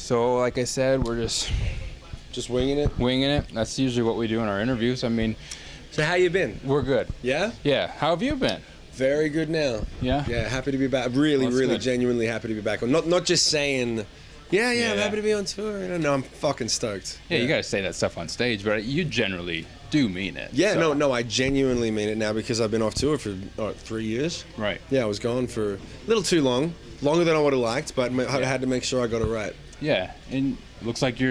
So, like I said, we're just winging it. winging it. That's usually what we do in our interviews. I mean, So how you been? we're good. Yeah? Yeah. How have you been? Very good now. Yeah. Yeah, happy to be back. Really, That's really good. genuinely happy to be back. Not just saying, yeah, I'm Yeah. happy to be on tour. No, I'm fucking stoked. Yeah, you got to say that stuff on stage, but you generally do mean it. Yeah, so. no, I genuinely mean it now because I've been off tour for 3 years. Right. Yeah, I was gone for a little too long. Longer than I would have liked, but I had to make sure I got it right. Yeah, and looks like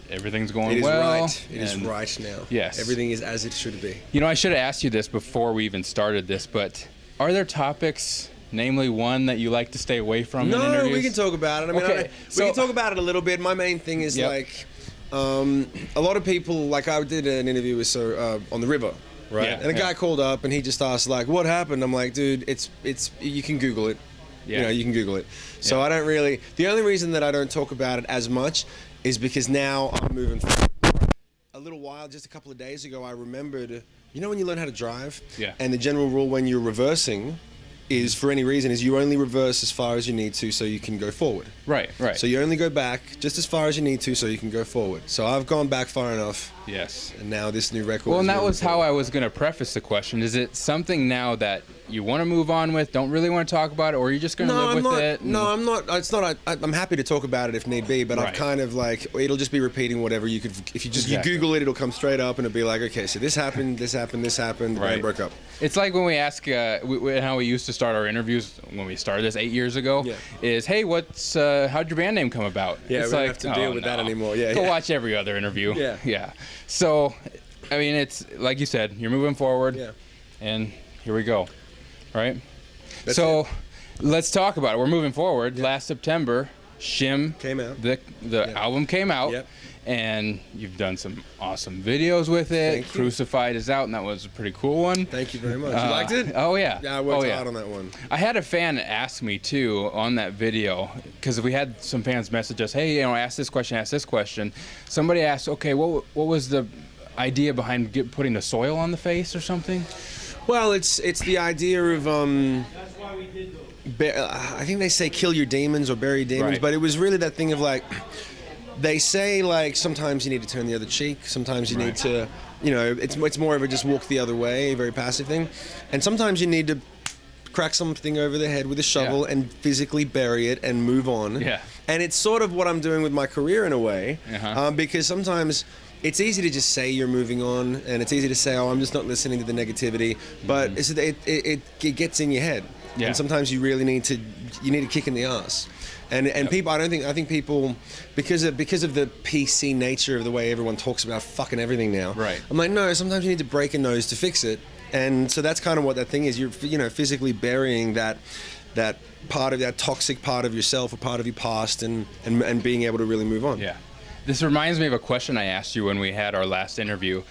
everything's going It is well. right. It is and- right now. Yes. Everything is as it should be. You know, I should have asked you this before we even started this, but are there topics, namely one, that you like to stay away from in No, interviews? we can talk about it. I mean, Okay, we can talk about it a little bit. My main thing is Yep. like, a lot of people, like I did an interview with on the river, right? Yeah, and a guy called up and he just asked like, "What happened?" I'm like, "Dude, it's you can Google it. Yeah. You know, you can Google it." So Yeah. I don't really. The only reason that I don't talk about it as much is because now I'm moving forward. A little while, just a couple of days ago, I remembered. You know when you learn how to drive? Yeah. And the general rule when you're reversing is, for any reason, is you only reverse as far as you need to so you can go forward. Right, right. So you only go back just as far as you need to so you can go forward. So I've gone back far enough, Yes. and now this new record. Well, is and that moving was how forward. I was going to preface the question. Is it something now that you want to move on with, don't really want to talk about it, or are you just going to live with it? No, I'm not. It's not. I'm happy to talk about it if need be, but Right. I've kind of like it'll just be repeating whatever you could. If you just Exactly. you Google it, it'll come straight up, and it'll be like, okay, so this happened, this happened, this happened, the Right. band broke up. It's like when we ask how we used to start our interviews when we started this 8 years ago. Yeah. Is hey, how'd your band name come about? Yeah, it's we don't like, have to deal with that anymore. Yeah, Go yeah. watch every other interview. Yeah. yeah. So, I mean, it's like you said, you're moving forward. Yeah. And here we go. All right. That's so, let's talk about it. We're moving forward. Last September, Shim Came out. The album came out. Yep. And you've done some awesome videos with it. Thank you. Crucified is out, and that was a pretty cool one. Thank you very much. You liked it? Oh yeah. Yeah, I worked oh, yeah. hard on that one. I had a fan ask me too on that video, because we had some fans message us, hey, ask this question. Somebody asked, okay, what was the idea behind putting the soil on the face or something? Well, it's the idea of I think they say kill your demons or bury your demons, Right. but it was really that thing of like, they say like sometimes you need to turn the other cheek, sometimes you need to, it's more of a just walk the other way, a very passive thing, and sometimes you need to crack something over the head with a shovel and physically bury it and move on. Yeah. And it's sort of what I'm doing with my career in a way, because sometimes it's easy to just say you're moving on, and it's easy to say, oh, I'm just not listening to the negativity, but it gets in your head, and sometimes you really need to kick in the ass. And people, I think people, because of the PC nature of the way everyone talks about fucking everything now. Right. I'm like, no, sometimes you need to break a nose to fix it, and so that's kind of what that thing is. You're physically burying that part of that toxic part of yourself or part of your past, and being able to really move on. Yeah. This reminds me of a question I asked you when we had our last interview,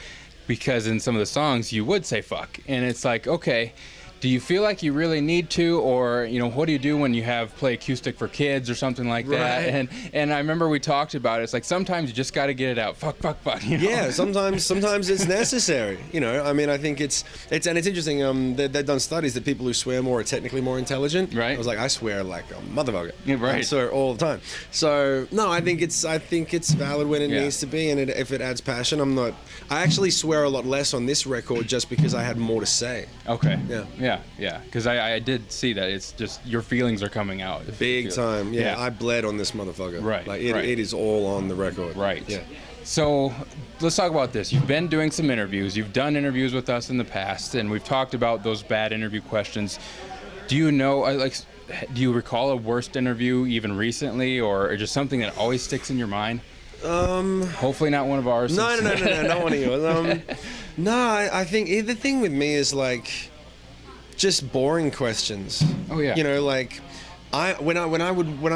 because in some of the songs you would say fuck, and it's like, okay, do you feel like you really need to, or what do you do when you play acoustic for kids or something like that? Right. And I remember we talked about it. It's like sometimes you just got to get it out. Fuck. Yeah, sometimes it's necessary. I mean, I think it's interesting. They've done studies that people who swear more are technically more intelligent. Right. I was like, I swear like a motherfucker. Yeah, right. I swear all the time. So no, I think it's valid when it needs to be, and if it adds passion, I actually swear a lot less on this record just because I had more to say. Okay. Yeah. Yeah. Because I did see that. It's just your feelings are coming out. Big time. Yeah, I bled on this motherfucker. Right. Like it is all on the record. Right. Yeah. So let's talk about this. You've been doing some interviews. You've done interviews with us in the past, and we've talked about those bad interview questions. Do you know, do you recall a worst interview even recently, or just something that always sticks in your mind? Hopefully not one of ours. No, not one of yours. No, I think the thing with me is like just boring questions. Oh yeah. Like when I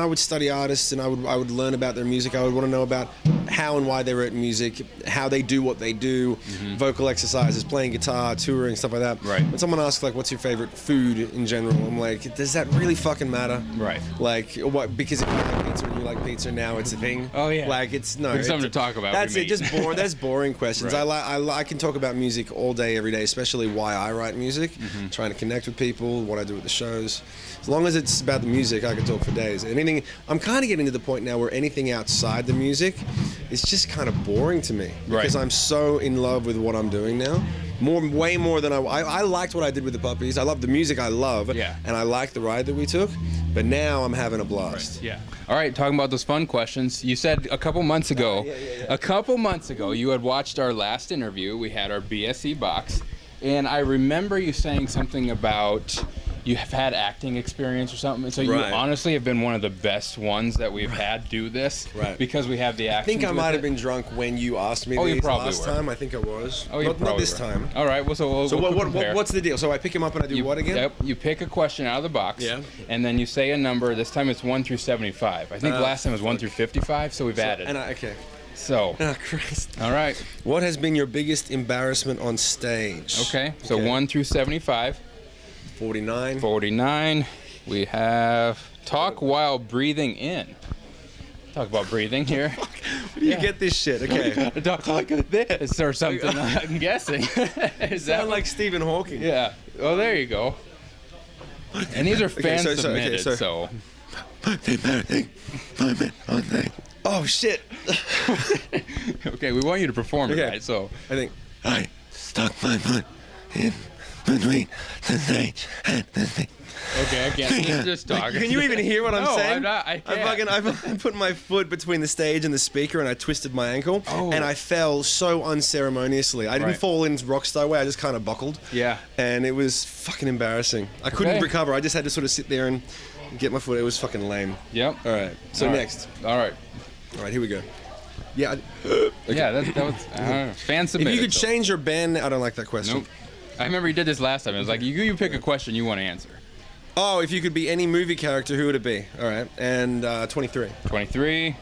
would study artists and I would learn about their music, I would want to know about how and why they wrote music, how they do what they do, vocal exercises, playing guitar, touring, stuff like that. Right. When someone asks like, what's your favorite food in general, I'm like, does that really fucking matter? Right. Like what? Because if you like pizza and you like pizza now, it's a thing. Oh yeah. Like it's no. There's something to talk about. That's it. Just boring. That's boring questions. Right. I can talk about music all day, every day, especially why I write music, trying to connect with people, what I do at the shows. As long as it's about the music music, I could talk for days. Anything, I'm kind of getting to the point now where anything outside the music is just kind of boring to me because I'm so in love with what I'm doing now. Way more than I liked what I did with the puppies. I love the music I love, and I like the ride that we took. But now I'm having a blast. Right. Yeah. All right, talking about those fun questions. You said a couple months ago, you had watched our last interview. We had our BSE box, and I remember you saying something about you have had acting experience or something. So you honestly have been one of the best ones that we've had do this because we have the acting. I think I might have been drunk when you asked me these last time. I think I was. Oh, you not this time. All right. Well, so what's the deal? So I pick him up and I do what again? Yep. You pick a question out of the box. Yeah. And then you say a number. This time it's 1 through 75. I think last time was 1 through 55. So we've added. Okay. So. Oh, Christ. All right. What has been your biggest embarrassment on stage? Okay. So 1 through 75. 49. 49. We have talk while breathing in. Talk about breathing here. Where do you get this shit? Okay. Talk like this or something. I'm guessing. Is that like Stephen Hawking? Yeah. Oh, there you go. And these are fan submitted. So. Oh shit. Okay, we want you to perform it, right? So I think I stuck my foot in between the stage and the thing. Okay, I can't just talk. Can you even hear what I'm saying? No, I can't. I put my foot between the stage and the speaker and I twisted my ankle and I fell so unceremoniously. I didn't fall in rock star way, I just kind of buckled. Yeah. And it was fucking embarrassing. I couldn't recover. I just had to sort of sit there and get my foot. It was fucking lame. Yep. All right. So next. All right, here we go. Yeah. Yeah, that was fan submitted. If you could change your band, I don't like that question. Nope. I remember you did this last time. It was like you pick a question you want to answer. Oh, if you could be any movie character, who would it be? All right, and 23. 23.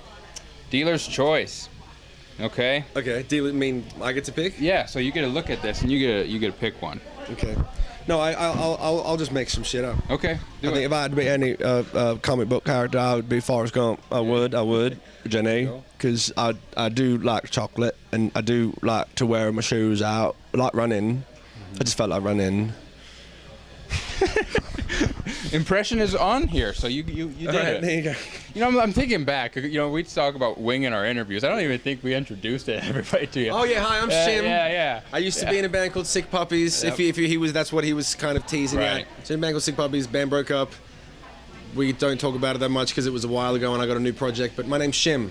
Dealer's choice. Okay. Okay. Dealer mean I get to pick? Yeah. So you get to look at this and you get to pick one. Okay. No, I'll just make some shit up. Okay. I think if I had to be any comic book character, I would be Forrest Gump. I would, Jenny, because I do like chocolate and I do like to wear my shoes out. I like running. I just felt like running. Impression is on here, so you did it. There you go. You know, I'm thinking back. You know, we talk about winging our interviews. I don't even think we introduced everybody to you. Oh yeah, hi, I'm Shim. Yeah. I used to be in a band called Sick Puppies. Yep. If he was, that's what he was kind of teasing at. So in a band called Sick Puppies, band broke up. We don't talk about it that much because it was a while ago and I got a new project. But my name's Shim.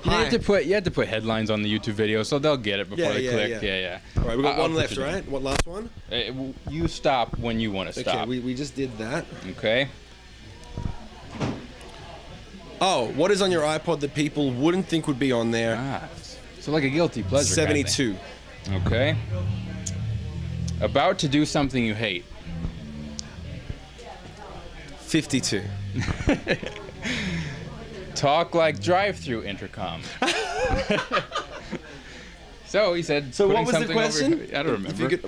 You had to put headlines on the YouTube video, so they'll get it before they click. Yeah. All right, we got one left, right? What last one? You stop when you want to stop. Okay, we just did that. Okay. Oh, what is on your iPod that people wouldn't think would be on there? So like a guilty pleasure. 72. Kind of thing. Okay. About to do something you hate. 52. Talk like drive-through intercom. So he said. So what was the question? I don't remember.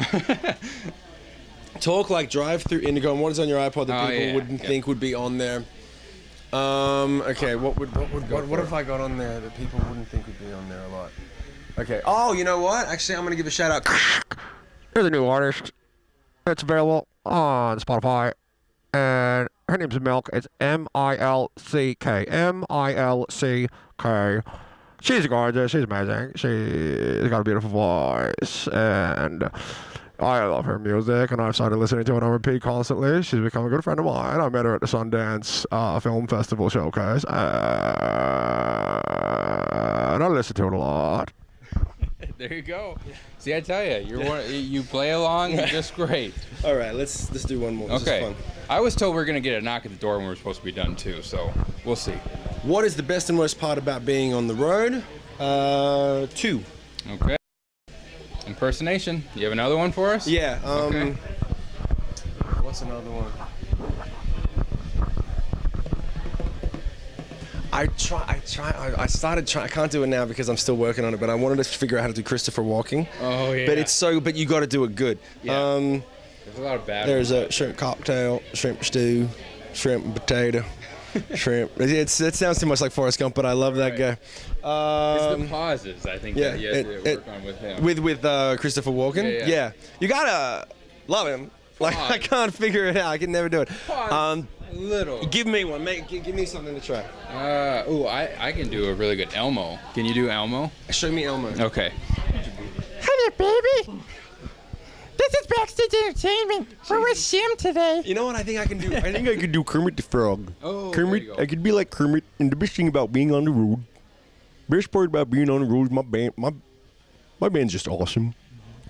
Talk like drive-through intercom. What is on your iPod that people wouldn't think would be on there? Okay. What if I got on there that people wouldn't think would be on there a lot? Okay. Oh, you know what? Actually, I'm gonna give a shout out. There's a new artist. It's available on Spotify, and her name's Milk. It's M-I-L-C-K. M-I-L-C-K. She's gorgeous. She's amazing. She's got a beautiful voice, and I love her music, and I've started listening to it on repeat constantly. She's become a good friend of mine. I met her at the Sundance Film Festival showcase, and I listen to it a lot. There you go. See, I tell you, you play along. You're just great. All right, let's do one more. This is fun. I was told we were gonna get a knock at the door when we were supposed to be done too, so we'll see. What is the best and worst part about being on the road? 2. Okay. Impersonation. You have another one for us? Yeah. Okay. What's another one? I started trying. I can't do it now because I'm still working on it. But I wanted to figure out how to do Christopher Walking. Oh yeah. But you got to do it good. Yeah. There's a lot of bad. There's a shrimp cocktail, shrimp stew, shrimp and potato, shrimp. It sounds too much like Forrest Gump, but I love that guy. It's the pauses, I think, that you have to work on with him. With Christopher Walken. Yeah. You gotta love him. Like, I can't figure it out. I can never do it. Little. Give me one. Give me something to try. I can do a really good Elmo. Can you do Elmo? Show me Elmo. Okay. Hey there, baby. This is Backstage Entertainment. We're with Shim today. You know what I think I can do? I think I could do Kermit the Frog. Oh, Kermit, there you go. I could be like Kermit, and the best thing about being on the road, best part about being on the road is my band. My band's just awesome.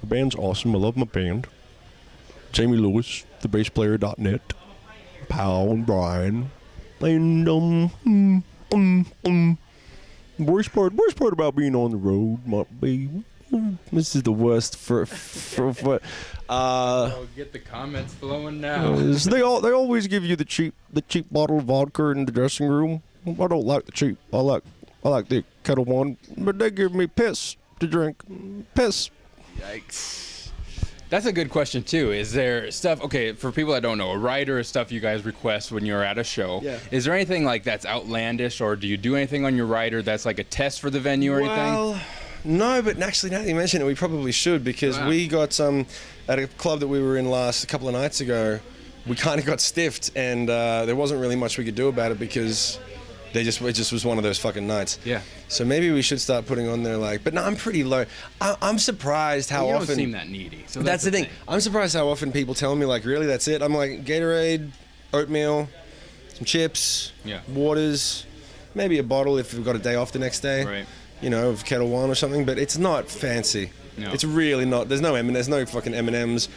My band's awesome. I love my band. Jamie Lewis, the bass player.net, Powell and Brian, and worst part about being on the road might be. This is the worst for Get the comments flowing now. so they always give you the cheap bottle of vodka in the dressing room. I don't like the cheap. I like the Kettle One, but they give me piss to drink. Piss. Yikes. That's a good question too. Is there stuff, okay, for people that don't know, a rider is stuff you guys request when you're at a show. Yeah. Is there anything like that's outlandish, or do you do anything on your rider that's like a test for the venue or anything? Well, no, but actually now that you mention it, we probably should, because we got at a club that we were in a couple of nights ago, we kind of got stiffed, and there wasn't really much we could do about it because it just was one of those fucking nights. Yeah. So maybe we should start putting on there but no, I'm pretty low. I'm surprised how You often. don't seem that needy. So That's the thing. I'm surprised how often people tell me, like, really, that's it? I'm like, Gatorade, oatmeal, some chips, waters, maybe a bottle if we've got a day off the next day. Right. You know, of Kettle One or something, but it's not fancy. No. It's really not. There's no fucking M&Ms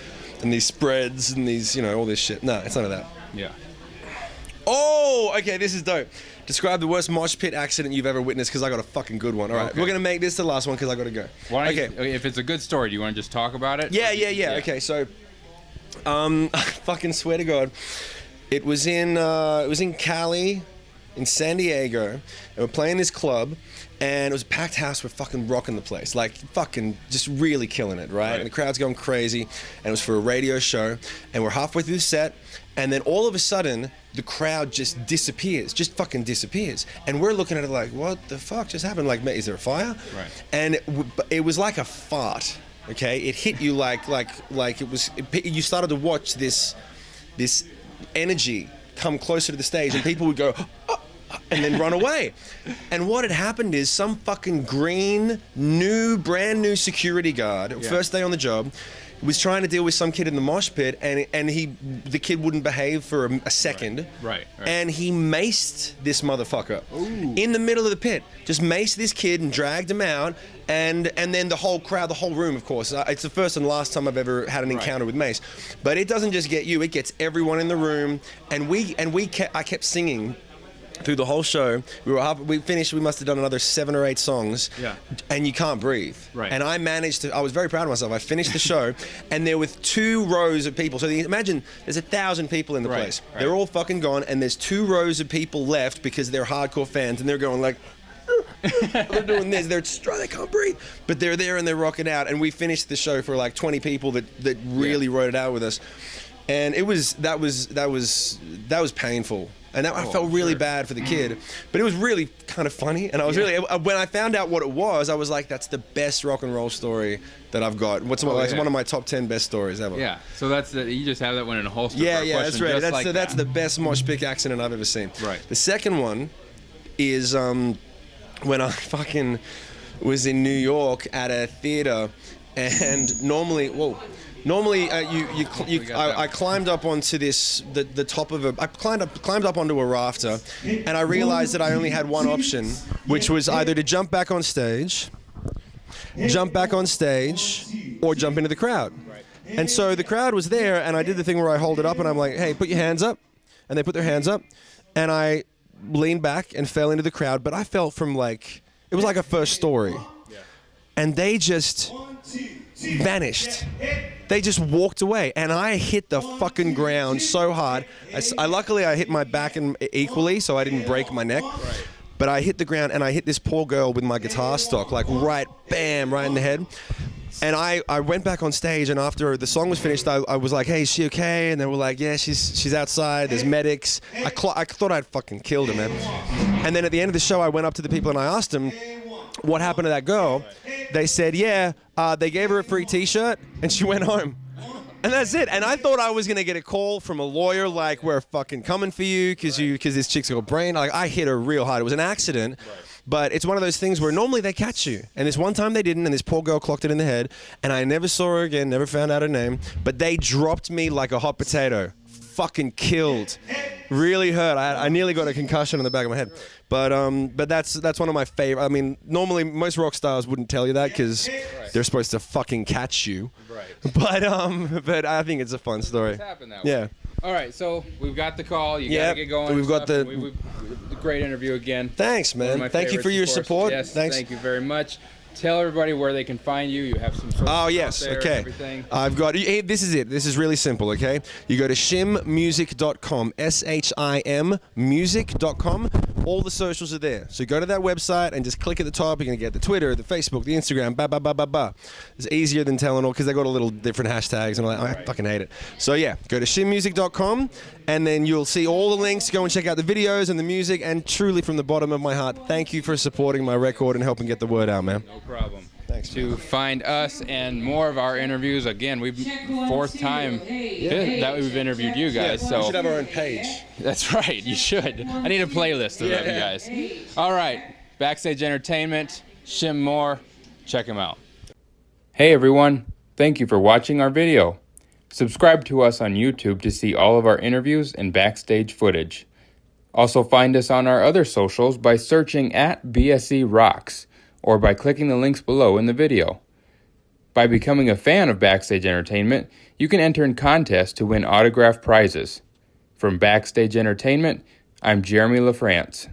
and these spreads and these, all this shit. No, it's none of that. Yeah. Oh, okay, this is dope. Describe the worst mosh pit accident you've ever witnessed, because I got a fucking good one. All right, Okay. we're going to make this the last one because I got to go. Why don't Okay. if it's a good story, do you want to just talk about it? Yeah. Okay, so, I fucking swear to God, it was in Cali, in San Diego, and we're playing this club, and it was a packed house. We're fucking rocking the place, like fucking just really killing it, right? And the crowd's going crazy, and it was for a radio show, and we're halfway through the set, and then all of a sudden, the crowd just fucking disappears, and we're looking at it like, what the fuck just happened? Like, is there a fire? Right. And it was like a fart. Okay, it hit you like it was. You started to watch this energy come closer to the stage, and people would go, "Oh," and then run away. And what had happened is some fucking brand new security guard, first day on the job, was trying to deal with some kid in the mosh pit, and the kid wouldn't behave for a second. Right. And he maced this motherfucker in the middle of the pit. Just maced this kid and dragged him out, and then the whole crowd, the whole room, of course. It's the first and last time I've ever had an encounter with mace. But it doesn't just get you; it gets everyone in the room. And I kept singing through the whole show. We finished. We must have done another 7 or 8 songs. Yeah. And you can't breathe. Right. And I managed to. I was very proud of myself. I finished the show, and there were 2 rows of people. So imagine there's 1,000 people in the place. Right. They're all fucking gone, and there's 2 rows of people left because they're hardcore fans, and they're going like. They're doing this. They can't breathe, but they're there and they're rocking out. And we finished the show for like 20 people that really wrote it out with us, and that was painful. And I felt really bad for the kid, but it was really kind of funny. And I was really, when I found out what it was, I was like, that's the best rock and roll story that I've got. It's one of my top 10 best stories ever. Yeah. So you just have that one in a holster. Yeah, for a that's question right. just That's the best mosh pit accident I've ever seen. Right. The second one is when I fucking was in New York at a theater, and normally I climbed up onto the top of I climbed up onto a rafter, and I realized that I only had one option, which was either to jump back on stage, or jump into the crowd. And so the crowd was there, and I did the thing where I hold it up and I'm like, hey, put your hands up. And they put their hands up, and I leaned back and fell into the crowd, but I fell from it was like a first story. And they just vanished. They just walked away, and I hit the fucking ground so hard. Luckily I hit my back equally, so I didn't break my neck. But I hit the ground, and I hit this poor girl with my guitar stock, right in the head. And I went back on stage, and after the song was finished, I was like, hey, is she okay? And they were like, yeah, she's outside, there's medics. I thought I'd fucking killed her, man. And then at the end of the show, I went up to the people and I asked them, what happened to that girl? They said, yeah, they gave her a free t-shirt and she went home. And that's it. And I thought I was gonna get a call from a lawyer like, "We're fucking coming for you because this chick's got a brain." Like, I hit her real hard. It was an accident. Right. But it's one of those things where normally they catch you. And this one time they didn't, and this poor girl clocked it in the head. And I never saw her again, never found out her name. But they dropped me like a hot potato. Fucking killed. Really hurt. I nearly got a concussion in the back of my head. But that's one of my favorite. I mean, normally most rock stars wouldn't tell you that because they're supposed to fucking catch you. Right. But I think it's a fun story. It's happened that way. Yeah. All right, so we've got the call. You gotta get going. We've got the great interview again. Thanks, man. Thank you for your support. Yes, thanks. Thank you very much. Tell everybody where they can find you. You have some socials Oh, yes. out there Okay. and everything. I've got, hey, this is it. This is really simple, okay? You go to shimmusic.com, SHIM music.com. All the socials are there. So go to that website and just click at the top. You're going to get the Twitter, the Facebook, the Instagram, It's easier than telling all because they got a little different hashtags and all that. I fucking hate it. So yeah, go to shimmusic.com and then you'll see all the links. Go and check out the videos and the music. And truly from the bottom of my heart, thank you for supporting my record and helping get the word out, man. No problem. Thanks. To find us and more of our interviews, again, we've fourth time that we've interviewed you guys. We So should have our own page. that's right, you should. I need a playlist of that, you guys. All right, Backstage Entertainment, Shim Moore, check him out. Hey everyone, thank you for watching our video. Subscribe to us on YouTube to see all of our interviews and backstage footage. Also find us on our other socials by searching at BSE Rocks or by clicking the links below in the video. By becoming a fan of Backstage Entertainment, you can enter in contests to win autographed prizes. From Backstage Entertainment, I'm Jeremy Lafrentz.